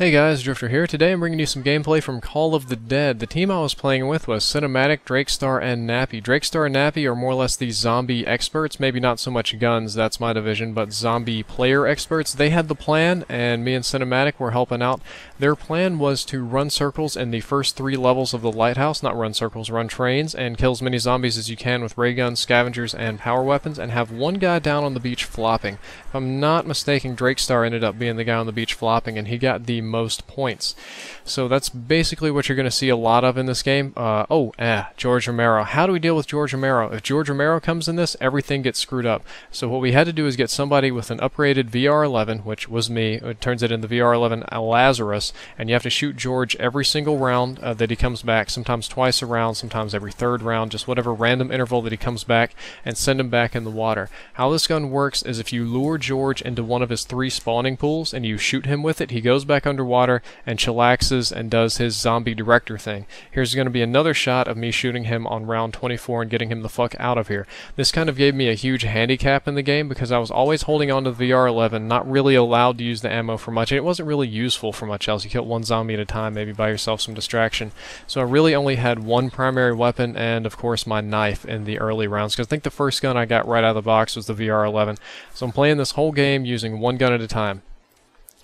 Hey guys, Drift0r here. Today I'm bringing you some gameplay from Call of the Dead. The team I was playing with was Sinumatic, Drift0r, and Nappy. Drift0r and Nappy are more or less the zombie experts, maybe not so much guns, that's my division, but zombie player experts. They had the plan, and me and Sinumatic were helping out. Their plan was to run circles in the first 3 levels of the lighthouse, not run circles, run trains, and kill as many zombies as you can with ray guns, scavengers, and power weapons, and have one guy down on the beach flopping. If I'm not mistaken, Drift0r ended up being the guy on the beach flopping, and he got the most points. So that's basically what you're going to see a lot of in this game. George Romero. How do we deal with George Romero? If George Romero comes in this, everything gets screwed up. So what we had to do is get somebody with an upgraded VR11, which was me. It turns it into VR11 Lazarus, and you have to shoot George every single round that he comes back, sometimes twice a round, sometimes every 3rd round, just whatever random interval that he comes back, and send him back in the water. How this gun works is if you lure George into one of his 3 spawning pools and you shoot him with it, he goes back underwater and chillaxes and does his zombie director thing. Here's going to be another shot of me shooting him on round 24 and getting him the fuck out of here. This kind of gave me a huge handicap in the game because I was always holding on to the VR11, not really allowed to use the ammo for much, and it wasn't really useful for much else. You kill one zombie at a time, maybe buy yourself some distraction. So I really only had one primary weapon and of course my knife in the early rounds, because I think the first gun I got right out of the box was the VR11. So I'm playing this whole game using one gun at a time.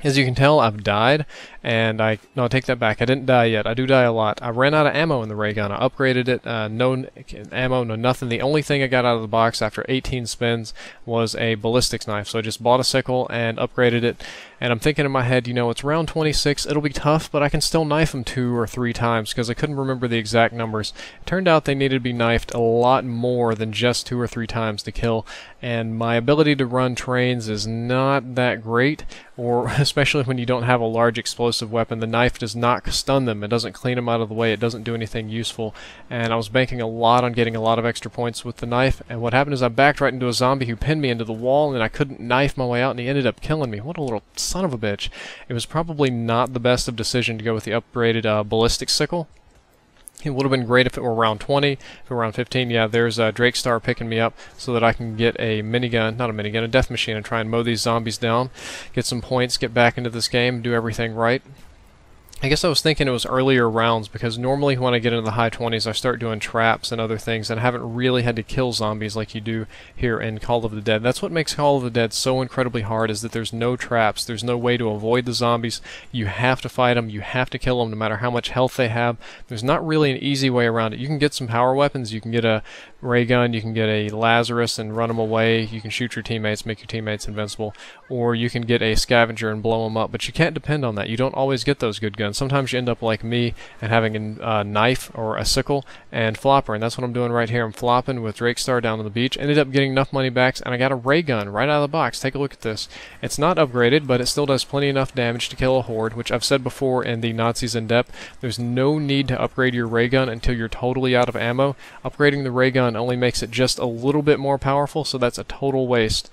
As you can tell, I've died, and I take that back. I didn't die yet. I do die a lot. I ran out of ammo in the ray gun. I upgraded it. No ammo, no nothing. The only thing I got out of the box after 18 spins was a ballistics knife. So I just bought a sickle and upgraded it. And I'm thinking in my head, you know, it's round 26. It'll be tough, but I can still knife them 2 or 3 times because I couldn't remember the exact numbers. It turned out they needed to be knifed a lot more than just 2 or 3 times to kill. And my ability to run trains is not that great, or especially when you don't have a large explosive weapon. The knife does not stun them. It doesn't clean them out of the way. It doesn't do anything useful. And I was banking a lot on getting a lot of extra points with the knife. And what happened is I backed right into a zombie who pinned me into the wall, and I couldn't knife my way out, and he ended up killing me. What a little son of a bitch. It was probably not the best of decision to go with the upgraded ballistic sickle. It would have been great if it were round 20, if it were round 15. Yeah, there's Drift0r picking me up so that I can get a minigun, not a minigun, a death machine, and try and mow these zombies down, get some points, get back into this game, do everything right. I guess I was thinking it was earlier rounds, because normally when I get into the high 20s I start doing traps and other things, and I haven't really had to kill zombies like you do here in Call of the Dead. That's what makes Call of the Dead so incredibly hard, is that there's no traps, there's no way to avoid the zombies. You have to fight them, you have to kill them no matter how much health they have. There's not really an easy way around it. You can get some power weapons, you can get a ray gun, you can get a Lazarus and run them away, you can shoot your teammates, make your teammates invincible, or you can get a scavenger and blow them up, but you can't depend on that. You don't always get those good guns. Sometimes you end up like me and having a knife or a sickle and flopper, and that's what I'm doing right here. I'm flopping with Drift0r down on the beach. Ended up getting enough money back, and I got a ray gun right out of the box. Take a look at this. It's not upgraded, but it still does plenty enough damage to kill a horde, which I've said before in the Nazis in depth. There's no need to upgrade your ray gun until you're totally out of ammo. Upgrading the ray gun only makes it just a little bit more powerful, so that's a total waste.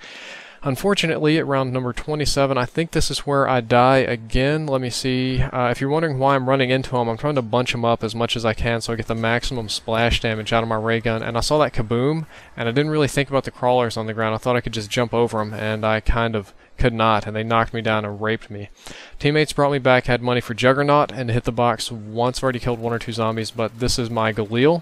Unfortunately, at round number 27, I think this is where I die again. Let me see. If you're wondering why I'm running into them, I'm trying to bunch them up as much as I can so I get the maximum splash damage out of my ray gun. And I saw that kaboom, and I didn't really think about the crawlers on the ground. I thought I could just jump over them, and I kind of could not, and they knocked me down and raped me. Teammates brought me back, had money for Juggernaut, and hit the box once. I've already killed 1 or 2 zombies, but this is my Galil.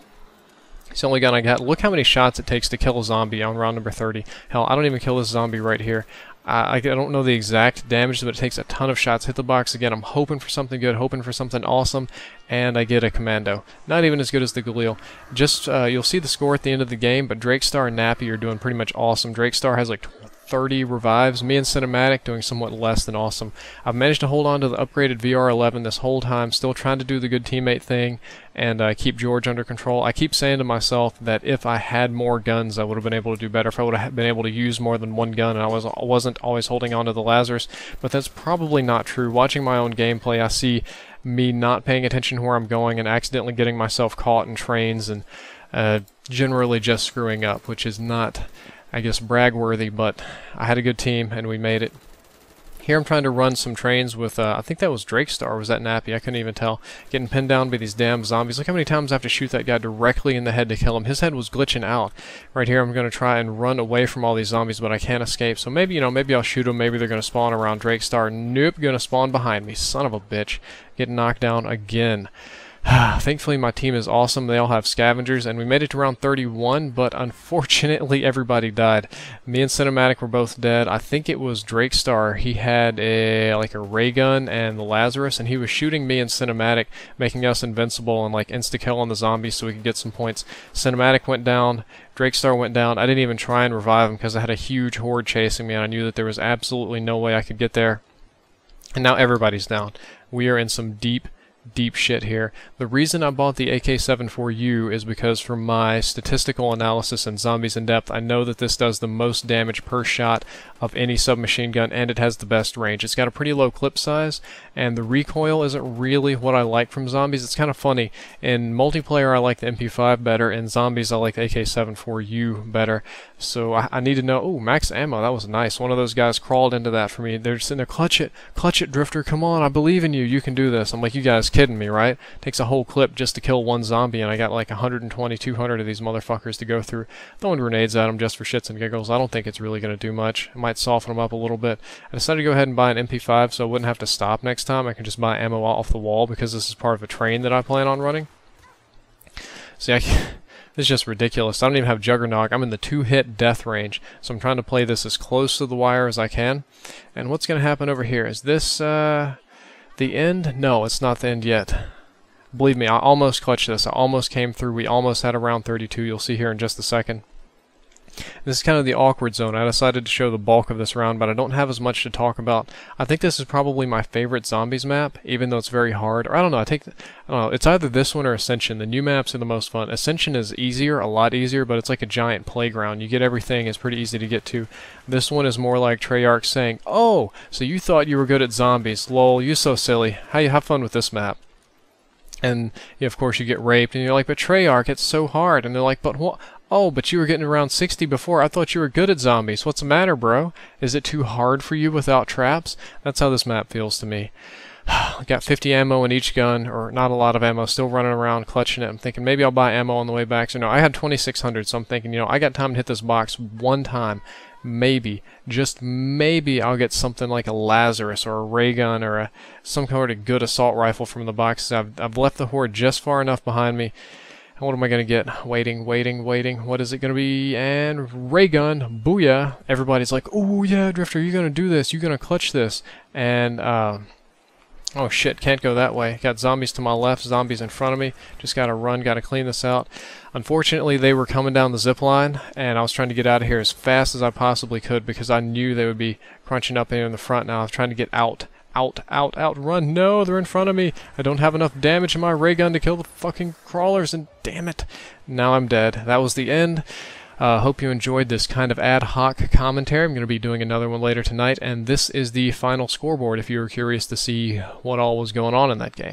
It's the only gun I got. Look how many shots it takes to kill a zombie on round number 30. Hell, I don't even kill this zombie right here. I don't know the exact damage, but it takes a ton of shots. Hit the box again. I'm hoping for something good, hoping for something awesome, and I get a commando. Not even as good as the Galil. Just, you'll see the score at the end of the game, but Drift0r and Nappy are doing pretty much awesome. Drift0r has like 30 revives. Me and Sinumatic doing somewhat less than awesome. I've managed to hold on to the upgraded VR11 this whole time, still trying to do the good teammate thing and keep George under control. I keep saying to myself that if I had more guns, I would have been able to do better. If I would have been able to use more than one gun, and I wasn't always holding on to the Lazarus, but that's probably not true. Watching my own gameplay, I see me not paying attention to where I'm going and accidentally getting myself caught in trains and generally just screwing up, which is not, I guess, brag-worthy, but I had a good team and we made it. Here I'm trying to run some trains with, I think that was Drift0r, or was that Nappy? I couldn't even tell. Getting pinned down by these damn zombies. Look how many times I have to shoot that guy directly in the head to kill him. His head was glitching out. Right here I'm going to try and run away from all these zombies, but I can't escape. So maybe, maybe I'll shoot them. Maybe they're going to spawn around Drift0r. Nope, going to spawn behind me. Son of a bitch. Getting knocked down again. Thankfully my team is awesome. They all have scavengers, and we made it to round 31, but unfortunately everybody died. Me and Sinumatic were both dead. I think it was Drift0r. He had like a ray gun and the Lazarus, and he was shooting me and Sinumatic, making us invincible and like insta-kill on the zombies so we could get some points. Sinumatic went down. Drift0r went down. I didn't even try and revive him because I had a huge horde chasing me, and I knew that there was absolutely no way I could get there. And now everybody's down. We are in some deep shit here. The reason I bought the AK-74U is because for my statistical analysis and Zombies in Depth, I know that this does the most damage per shot of any submachine gun, and it has the best range. It's got a pretty low clip size, and the recoil isn't really what I like from Zombies. It's kind of funny. In multiplayer, I like the MP5 better. In Zombies, I like the AK-74U better. So I need to know... Oh, max ammo. That was nice. One of those guys crawled into that for me. They're sitting there, clutch it, Drift0r, come on, I believe in you. You can do this. I'm like, you guys kidding me, right? Takes a whole clip just to kill one zombie, and I got like 120, 200 of these motherfuckers to go through. Throwing grenades at them just for shits and giggles. I don't think it's really going to do much. It might soften them up a little bit. I decided to go ahead and buy an MP5 so I wouldn't have to stop next time. I can just buy ammo off the wall because this is part of a train that I plan on running. See, this is just ridiculous. I don't even have Juggernog. I'm in the 2-hit death range, so I'm trying to play this as close to the wire as I can. And what's going to happen over here? Is this the end? No, it's not the end yet. Believe me, I almost clutched this. I almost came through. We almost had a round 32. You'll see here in just a second. This is kind of the awkward zone. I decided to show the bulk of this round, but I don't have as much to talk about. I think this is probably my favorite Zombies map, even though it's very hard. Or I don't know, I don't know, it's either this one or Ascension. The new maps are the most fun. Ascension is easier, a lot easier, but it's like a giant playground. You get everything, it's pretty easy to get to. This one is more like Treyarch saying, oh, so you thought you were good at Zombies. Lol, you so silly. Have fun with this map. And of course you get raped, and you're like, but Treyarch, it's so hard. And they're like, but what? Oh, but you were getting around 60 before. I thought you were good at Zombies. What's the matter, bro? Is it too hard for you without traps? That's how this map feels to me. I got 50 ammo in each gun, or not a lot of ammo, still running around, clutching it. I'm thinking maybe I'll buy ammo on the way back. So no, I had 2,600, so I'm thinking, I got time to hit this box one time. Maybe, just maybe, I'll get something like a Lazarus or a ray gun or some kind of good assault rifle from the boxes. I've left the horde just far enough behind me. And what am I going to get? Waiting. What is it going to be? And ray gun. Booyah. Everybody's like, oh yeah, Drift0r, you're going to do this. You're going to clutch this. And, oh shit, can't go that way. Got zombies to my left, zombies in front of me. Just gotta run, gotta clean this out. Unfortunately, they were coming down the zip line, and I was trying to get out of here as fast as I possibly could because I knew they would be crunching up here in the front. Now I was trying to get out. Run. No, they're in front of me. I don't have enough damage in my ray gun to kill the fucking crawlers, and damn it. Now I'm dead. That was the end. Hope you enjoyed this kind of ad hoc commentary. I'm going to be doing another one later tonight, and this is the final scoreboard if you were curious to see what all was going on in that game.